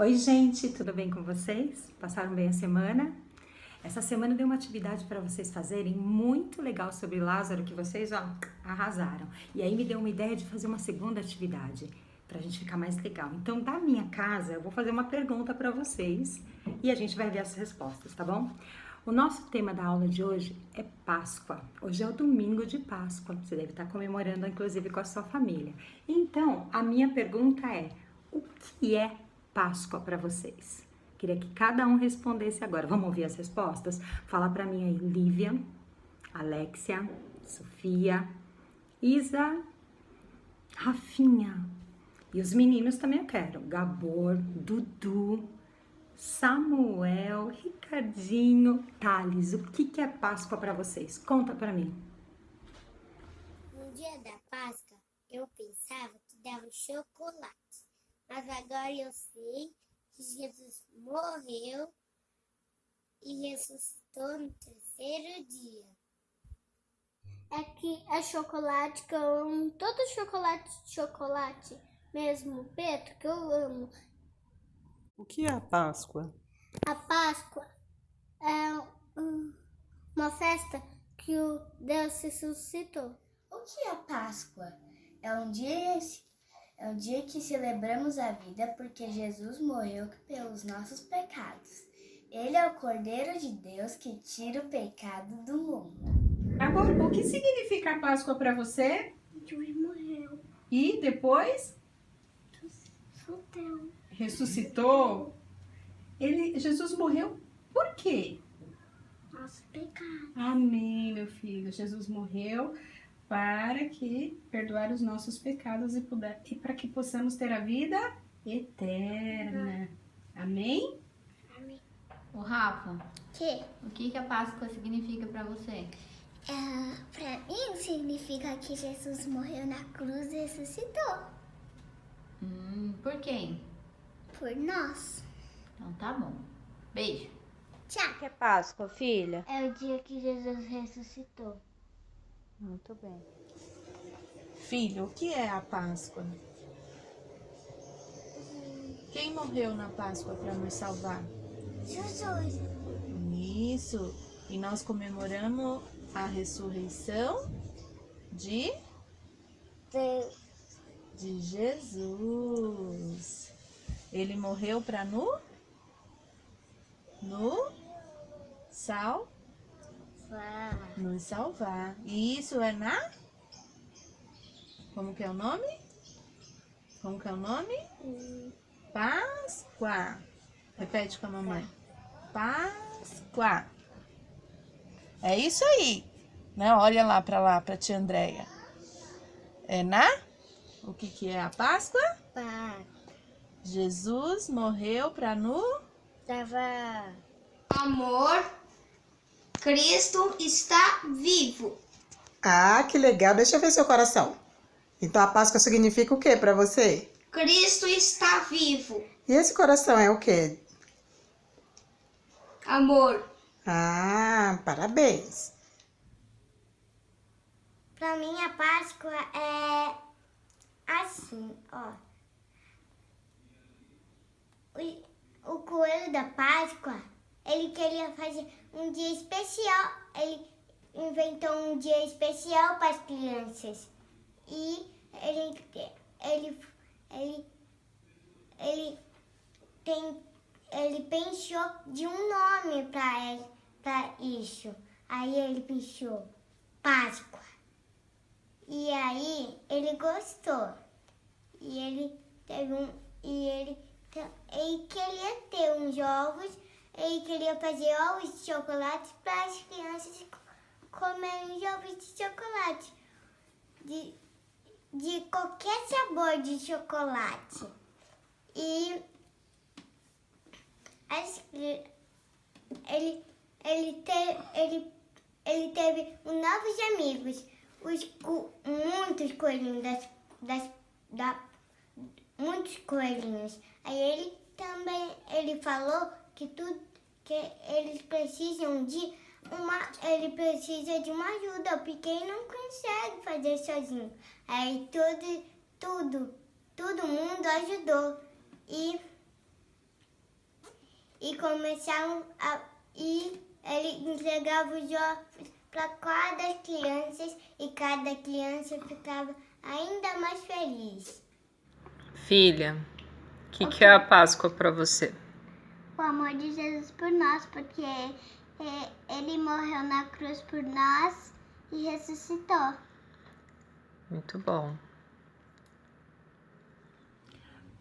Oi, gente, tudo bem com vocês? Passaram bem a semana? Essa semana deu uma atividade para vocês fazerem muito legal sobre Lázaro que vocês arrasaram. E aí me deu uma ideia de fazer uma segunda atividade para a gente ficar mais legal. Então, da minha casa, eu vou fazer uma pergunta para vocês e a gente vai ver as respostas, tá bom? O nosso tema da aula de hoje é Páscoa. Hoje é o domingo de Páscoa. Você deve estar comemorando, inclusive, com a sua família. Então, a minha pergunta é: o que é Páscoa para vocês? Queria que cada um respondesse agora. Vamos ouvir as respostas? Fala para mim aí, Lívia, Alexia, Sofia, Isa, Rafinha. E os meninos também eu quero. Gabor, Dudu, Samuel, Ricardinho, Thales. O que é Páscoa para vocês? Conta para mim. No dia da Páscoa, eu pensava que dava chocolate. Mas agora eu sei que Jesus morreu e ressuscitou no terceiro dia. É que é chocolate que eu amo. Todo chocolate mesmo, preto, que eu amo. O que é a Páscoa? A Páscoa é uma festa que o Deus ressuscitou. O que é a Páscoa? É um dia que celebramos a vida porque Jesus morreu pelos nossos pecados. Ele é o Cordeiro de Deus que tira o pecado do mundo. Agora, o que significa a Páscoa para você? Jesus morreu. E depois? Ressuscitou? Jesus morreu por quê? Nosso pecado. Amém, meu filho. Jesus morreu para que perdoar os nossos pecados e para que possamos ter a vida eterna. Amém? Amém. Ô Rafa, Que? o que a Páscoa significa para você? Para mim significa que Jesus morreu na cruz e ressuscitou. Por quem? Por nós. Então tá bom. Beijo. Tchau. O que é Páscoa, filha? É o dia que Jesus ressuscitou. Muito bem. Filho, o que é a Páscoa? Quem morreu na Páscoa para nos salvar? Jesus. Isso. E nós comemoramos a ressurreição de Jesus. Ele morreu para nos salvar. E isso é Como que é o nome? Páscoa. Repete com a mamãe. Páscoa. É isso aí. Né? Olha lá para tia Andréia. O que é a Páscoa? Jesus morreu para nos Tava. Amor, Cristo está vivo. Ah, que legal. Deixa eu ver seu coração. Então a Páscoa significa o que para você? Cristo está vivo. E esse coração é o quê? Amor. Ah, parabéns. Para mim a Páscoa é assim, ó. O coelho da Páscoa, ele queria fazer um dia especial. Ele inventou um dia especial para as crianças. E ele pensou de um nome para isso. Aí ele pensou Páscoa. E aí ele gostou. E ele queria ter uns ovos. Ele queria fazer ovos de chocolate para as crianças comerem os ovos de chocolate. De qualquer sabor de chocolate. E ele teve novos amigos. Muitos coelhinhos muitos coelhinhos. Aí ele falou que eles precisam ele precisa de uma ajuda, porque ele não consegue fazer sozinho. Aí todo mundo ajudou. E e e ele entregava os ovos para cada criança e cada criança ficava ainda mais feliz. Filha, o que é a Páscoa para você? O amor de Jesus por nós, porque ele morreu na cruz por nós e ressuscitou. Muito bom.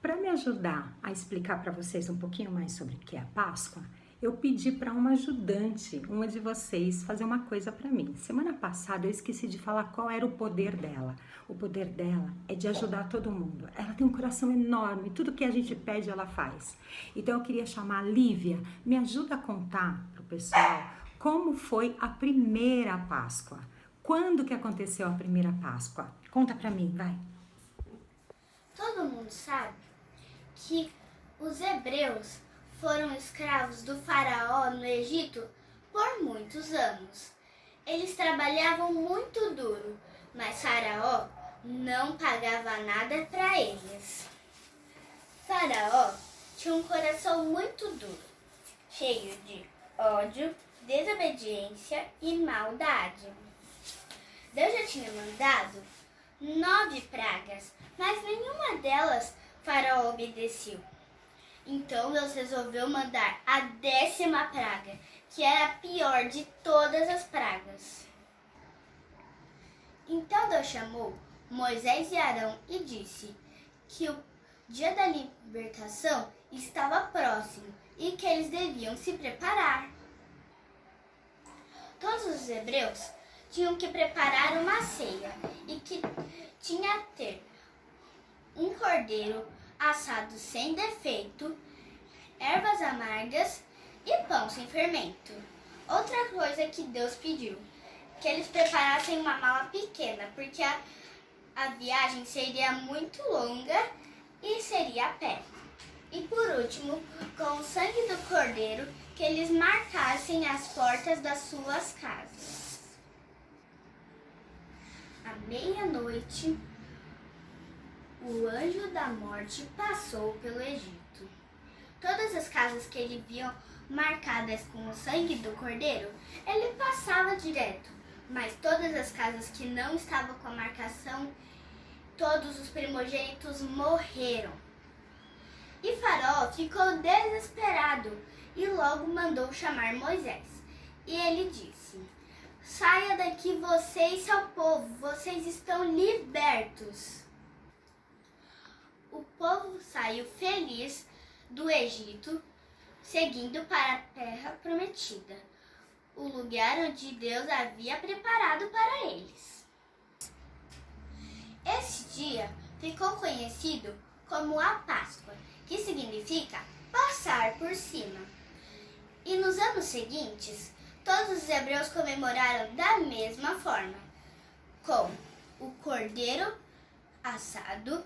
Para me ajudar a explicar para vocês um pouquinho mais sobre o que é a Páscoa, eu pedi para uma ajudante, uma de vocês, fazer uma coisa para mim. Semana passada eu esqueci de falar qual era o poder dela. O poder dela é de ajudar todo mundo. Ela tem um coração enorme, tudo que a gente pede ela faz. Então eu queria chamar a Lívia, me ajuda a contar para o pessoal como foi a primeira Páscoa. Quando que aconteceu a primeira Páscoa? Conta para mim, vai. Todo mundo sabe que os hebreus foram escravos do faraó no Egito por muitos anos. Eles trabalhavam muito duro, mas faraó não pagava nada para eles. Faraó tinha um coração muito duro, cheio de ódio, desobediência e maldade. Deus já tinha mandado 9 pragas, mas nenhuma delas Faraó obedeceu. Então Deus resolveu mandar a 10ª praga, que era a pior de todas as pragas. Então Deus chamou Moisés e Arão e disse que o dia da libertação estava próximo e que eles deviam se preparar. Todos os hebreus tinham que preparar uma ceia e que tinha que ter um cordeiro assado sem defeito, ervas amargas e pão sem fermento. Outra coisa que Deus pediu, que eles preparassem uma mala pequena, porque a viagem seria muito longa e seria a pé. E por último, com o sangue do cordeiro, que eles marcassem as portas das suas casas. À meia-noite, o anjo da morte passou pelo Egito. Todas as casas que ele viu marcadas com o sangue do cordeiro, ele passava direto. Mas todas as casas que não estavam com a marcação, todos os primogênitos morreram. E Faraó ficou desesperado e logo mandou chamar Moisés. E ele disse: "Saia daqui você e seu povo, vocês estão libertos." O povo saiu feliz do Egito, seguindo para a terra prometida, o lugar onde Deus havia preparado para eles. Esse dia ficou conhecido como a Páscoa, que significa passar por cima. E nos anos seguintes, todos os hebreus comemoraram da mesma forma, com o cordeiro assado,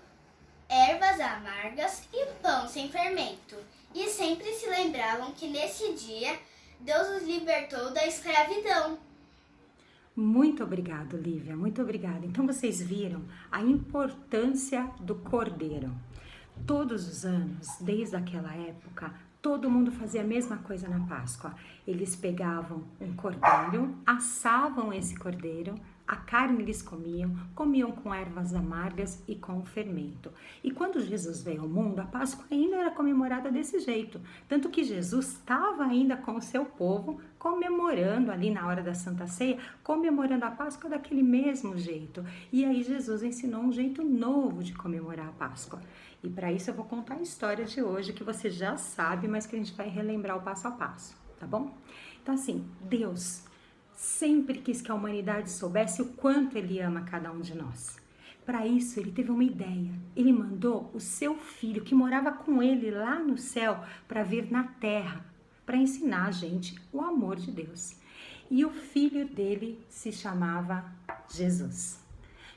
ervas amargas e pão sem fermento. E sempre se lembravam que nesse dia Deus os libertou da escravidão. Muito obrigado, Lívia, muito obrigada. Então vocês viram a importância do cordeiro. Todos os anos, desde aquela época, todo mundo fazia a mesma coisa na Páscoa. Eles pegavam um cordeiro, assavam esse cordeiro, a carne eles comiam com ervas amargas e com fermento. E quando Jesus veio ao mundo, a Páscoa ainda era comemorada desse jeito. Tanto que Jesus estava ainda com o seu povo, comemorando ali na hora da Santa Ceia, comemorando a Páscoa daquele mesmo jeito. E aí Jesus ensinou um jeito novo de comemorar a Páscoa. E para isso eu vou contar a história de hoje, que você já sabe, mas que a gente vai relembrar o passo a passo, tá bom? Então assim, Deus sempre quis que a humanidade soubesse o quanto Ele ama cada um de nós. Para isso, Ele teve uma ideia. Ele mandou o seu filho, que morava com Ele lá no céu, para vir na terra, para ensinar a gente o amor de Deus. E o filho dele se chamava Jesus.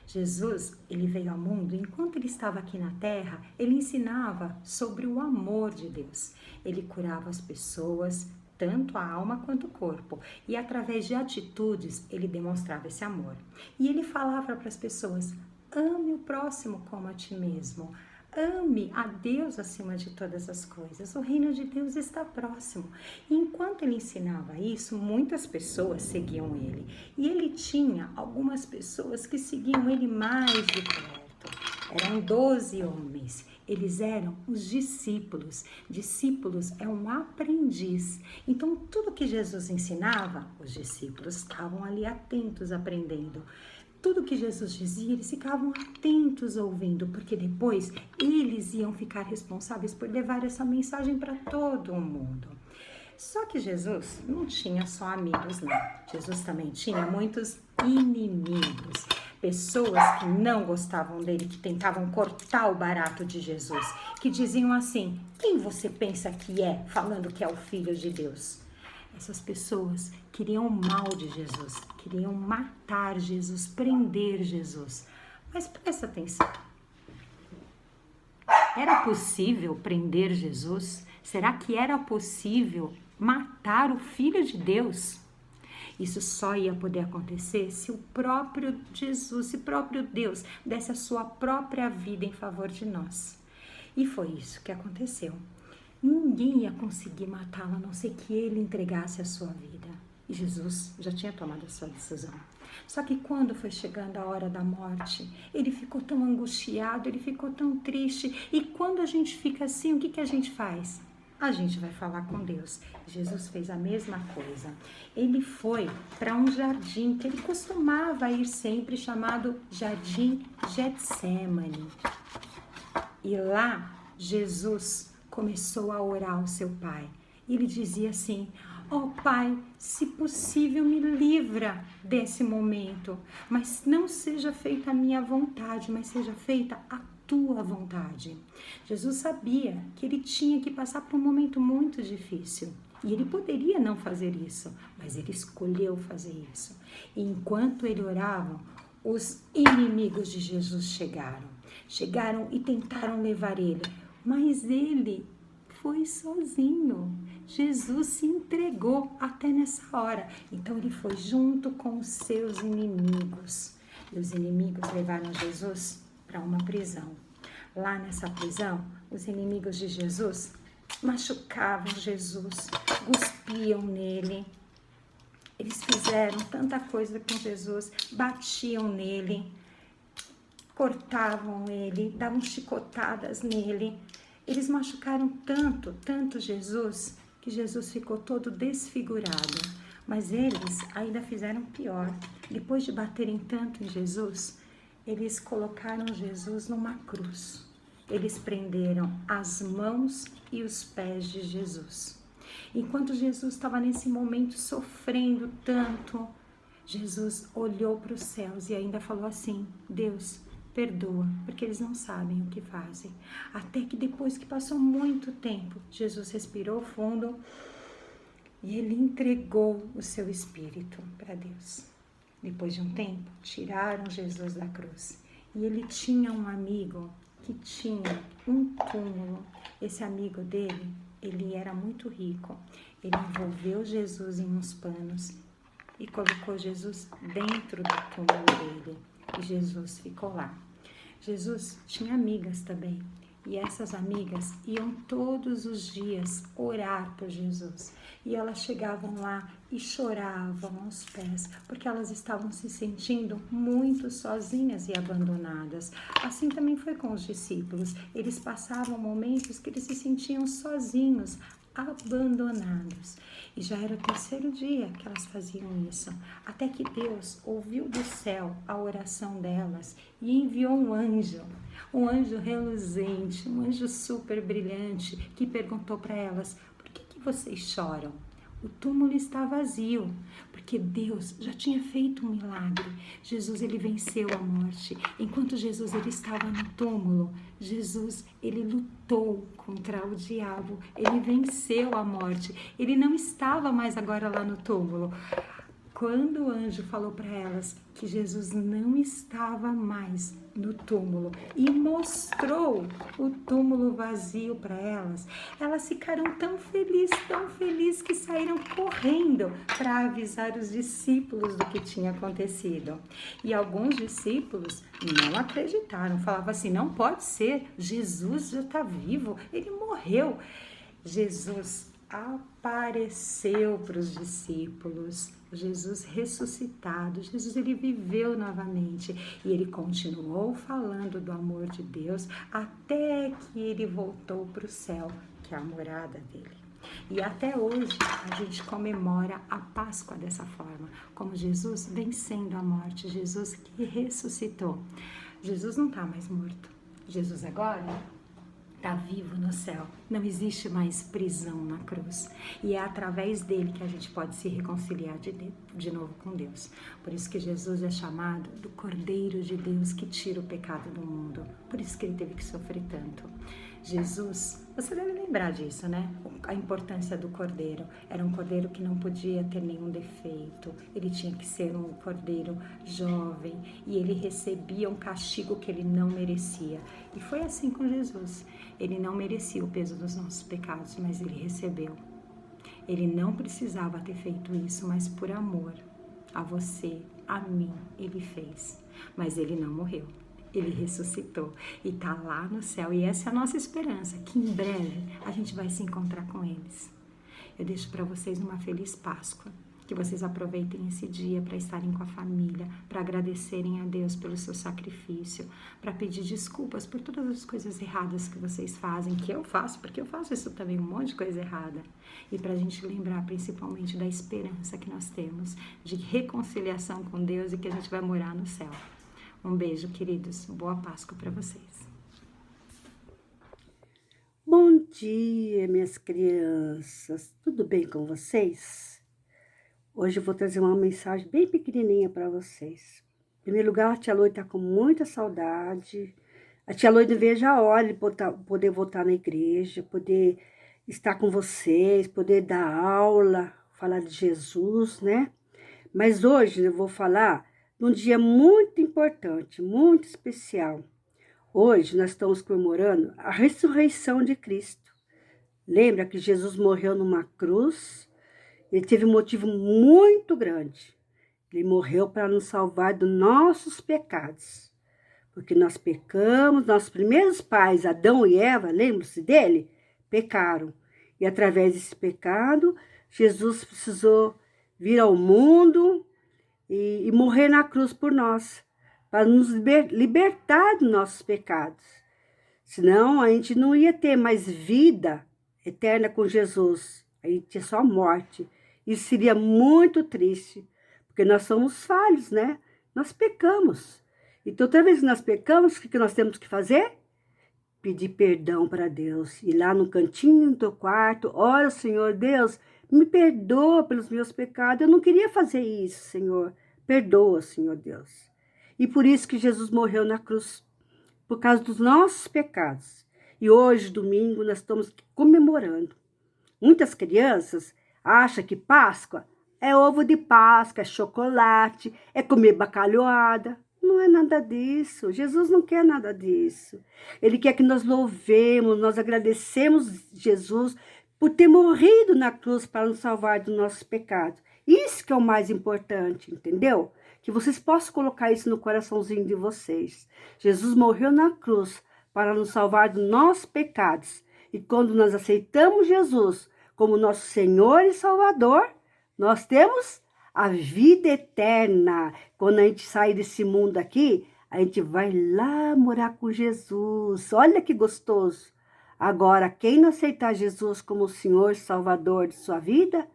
Jesus, ele veio ao mundo, enquanto ele estava aqui na terra, ele ensinava sobre o amor de Deus. Ele curava as pessoas, tanto a alma quanto o corpo. E através de atitudes, ele demonstrava esse amor. E ele falava para as pessoas: ame o próximo como a ti mesmo. ame a Deus acima de todas as coisas. O reino de Deus está próximo. E enquanto ele ensinava isso, muitas pessoas seguiam ele. E ele tinha algumas pessoas que seguiam ele mais de perto. Eram 12 homens. Eles eram os discípulos. Discípulos é um aprendiz. Então, tudo que Jesus ensinava, os discípulos estavam ali atentos, aprendendo. Tudo que Jesus dizia, eles ficavam atentos ouvindo, porque depois eles iam ficar responsáveis por levar essa mensagem para todo o mundo. Só que Jesus não tinha só amigos, não. Jesus também tinha muitos inimigos. Pessoas que não gostavam dele, que tentavam cortar o barato de Jesus, que diziam assim: quem você pensa que é, falando que é o Filho de Deus? Essas pessoas queriam o mal de Jesus, queriam matar Jesus, prender Jesus. Mas presta atenção. Era possível prender Jesus? Será que era possível matar o Filho de Deus? Isso só ia poder acontecer se o próprio Jesus, se o próprio Deus desse a sua própria vida em favor de nós. E foi isso que aconteceu. Ninguém ia conseguir matá-lo, a não ser que ele entregasse a sua vida. E Jesus já tinha tomado a sua decisão. Só que quando foi chegando a hora da morte, ele ficou tão angustiado, ele ficou tão triste. E quando a gente fica assim, o que a gente faz? A gente vai falar com Deus. Jesus fez a mesma coisa. Ele foi para um jardim que ele costumava ir sempre, chamado Jardim Getsêmani. E lá, Jesus começou a orar ao seu pai. Ele dizia assim: ó Pai, se possível me livra desse momento, mas não seja feita a minha vontade, mas seja feita a tua vontade. Jesus sabia que ele tinha que passar por um momento muito difícil. E ele poderia não fazer isso, mas ele escolheu fazer isso. E enquanto ele orava, os inimigos de Jesus chegaram e tentaram levar ele. Mas ele foi sozinho. Jesus se entregou até nessa hora. Então ele foi junto com os seus inimigos. E os inimigos levaram Jesus para uma prisão. Lá nessa prisão, os inimigos de Jesus machucavam Jesus, cuspiam nele. Eles fizeram tanta coisa com Jesus, batiam nele, cortavam ele, davam chicotadas nele. Eles machucaram tanto Jesus, que Jesus ficou todo desfigurado. Mas eles ainda fizeram pior. Depois de baterem tanto em Jesus, eles colocaram Jesus numa cruz. Eles prenderam as mãos e os pés de Jesus. Enquanto Jesus estava nesse momento sofrendo tanto, Jesus olhou para os céus e ainda falou assim: Deus, perdoa, porque eles não sabem o que fazem. Até que depois que passou muito tempo, Jesus respirou fundo e ele entregou o seu espírito para Deus. Depois de um tempo, tiraram Jesus da cruz. E ele tinha um amigo que tinha um túmulo. Esse amigo dele, ele era muito rico. Ele envolveu Jesus em uns panos e colocou Jesus dentro do túmulo dele. E Jesus ficou lá. Jesus tinha amigas também. E essas amigas iam todos os dias orar por Jesus. E elas chegavam lá e choravam aos pés, porque elas estavam se sentindo muito sozinhas e abandonadas. Assim também foi com os discípulos. Eles passavam momentos que eles se sentiam sozinhos, abandonados. E já era o terceiro dia que elas faziam isso, até que Deus ouviu do céu a oração delas e enviou um anjo reluzente, um anjo super brilhante, que perguntou para elas: por que vocês choram? O túmulo está vazio, porque Deus já tinha feito um milagre. Jesus, ele venceu a morte. Enquanto Jesus ele estava no túmulo, Jesus, ele lutou contra o diabo. Ele venceu a morte. Ele não estava mais agora lá no túmulo. quando o anjo falou para elas que Jesus não estava mais no túmulo e mostrou o túmulo vazio para elas, elas ficaram tão felizes que saíram correndo para avisar os discípulos do que tinha acontecido. E alguns discípulos não acreditaram, falavam assim: não pode ser, Jesus já está vivo, ele morreu. Jesus apareceu para os discípulos, Jesus ressuscitado, Jesus ele viveu novamente e ele continuou falando do amor de Deus até que ele voltou para o céu, que é a morada dele. E até hoje a gente comemora a Páscoa dessa forma, como Jesus vencendo a morte, Jesus que ressuscitou. Jesus não está mais morto, Jesus agora está vivo no céu, não existe mais prisão na cruz. E é através dele que a gente pode se reconciliar de novo com Deus. Por isso que Jesus é chamado do Cordeiro de Deus que tira o pecado do mundo. Por isso que ele teve que sofrer tanto. Jesus, você deve lembrar disso, né? A importância do cordeiro. Era um cordeiro que não podia ter nenhum defeito. Ele tinha que ser um cordeiro jovem e ele recebia um castigo que ele não merecia. E foi assim com Jesus. Ele não merecia o peso dos nossos pecados, mas ele recebeu. Ele não precisava ter feito isso, mas por amor a você, a mim, ele fez. Mas ele não morreu. Ele ressuscitou e está lá no céu. E essa é a nossa esperança, que em breve a gente vai se encontrar com eles. Eu deixo para vocês uma feliz Páscoa. Que vocês aproveitem esse dia para estarem com a família, para agradecerem a Deus pelo seu sacrifício, para pedir desculpas por todas as coisas erradas que vocês fazem, que eu faço, porque eu faço isso também, um monte de coisa errada. E para a gente lembrar principalmente da esperança que nós temos, de reconciliação com Deus e que a gente vai morar no céu. Um beijo, queridos. Boa Páscoa para vocês. Bom dia, minhas crianças. Tudo bem com vocês? Hoje eu vou trazer uma mensagem bem pequenininha para vocês. Em primeiro lugar, a tia Loi está com muita saudade. A tia Loi não vejo a hora de poder voltar na igreja, poder estar com vocês, poder dar aula, falar de Jesus, né? Mas hoje eu vou falar de um dia muito importante, muito especial. Hoje nós estamos comemorando a ressurreição de Cristo. Lembra que Jesus morreu numa cruz? Ele teve um motivo muito grande. Ele morreu para nos salvar dos nossos pecados. Porque nós pecamos, nossos primeiros pais, Adão e Eva, lembram-se dele? Pecaram. E através desse pecado, Jesus precisou vir ao mundo e morrer na cruz por nós, para nos libertar dos nossos pecados. Senão a gente não ia ter mais vida eterna com Jesus. A gente tinha só morte. Isso seria muito triste, porque nós somos falhos, né? Nós pecamos. Então, toda vez que nós pecamos, o que nós temos que fazer? Pedir perdão para Deus. Ir lá no cantinho do teu quarto, ora, Senhor Deus, me perdoa pelos meus pecados. Eu não queria fazer isso, Senhor. Perdoa, Senhor Deus. E por isso que Jesus morreu na cruz, por causa dos nossos pecados. E hoje, domingo, nós estamos comemorando. Muitas crianças acham que Páscoa é ovo de Páscoa, é chocolate, é comer bacalhoada. Não é nada disso. Jesus não quer nada disso. Ele quer que nós louvemos, nós agradecemos Jesus por ter morrido na cruz para nos salvar dos nossos pecados. Isso que é o mais importante, entendeu? Que vocês possam colocar isso no coraçãozinho de vocês. Jesus morreu na cruz para nos salvar dos nossos pecados. E quando nós aceitamos Jesus como nosso Senhor e Salvador, nós temos a vida eterna. Quando a gente sair desse mundo aqui, a gente vai lá morar com Jesus. Olha que gostoso. Agora, quem não aceitar Jesus como o Senhor e Salvador de sua vida,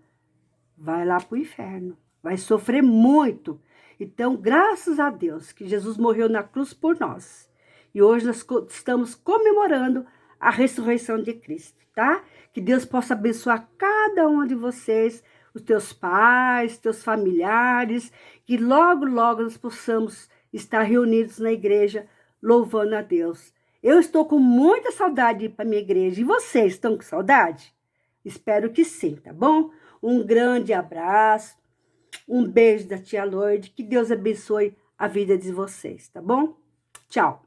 vai lá para o inferno. Vai sofrer muito. Então, graças a Deus que Jesus morreu na cruz por nós. E hoje nós estamos comemorando a ressurreição de Cristo, tá? Que Deus possa abençoar cada um de vocês, os teus pais, teus familiares, que logo, logo nós possamos estar reunidos na igreja, louvando a Deus. Eu estou com muita saudade de ir para a minha igreja. E vocês estão com saudade? Espero que sim, tá bom? Um grande abraço. Um beijo da tia Loide. Que Deus abençoe a vida de vocês, tá bom? Tchau.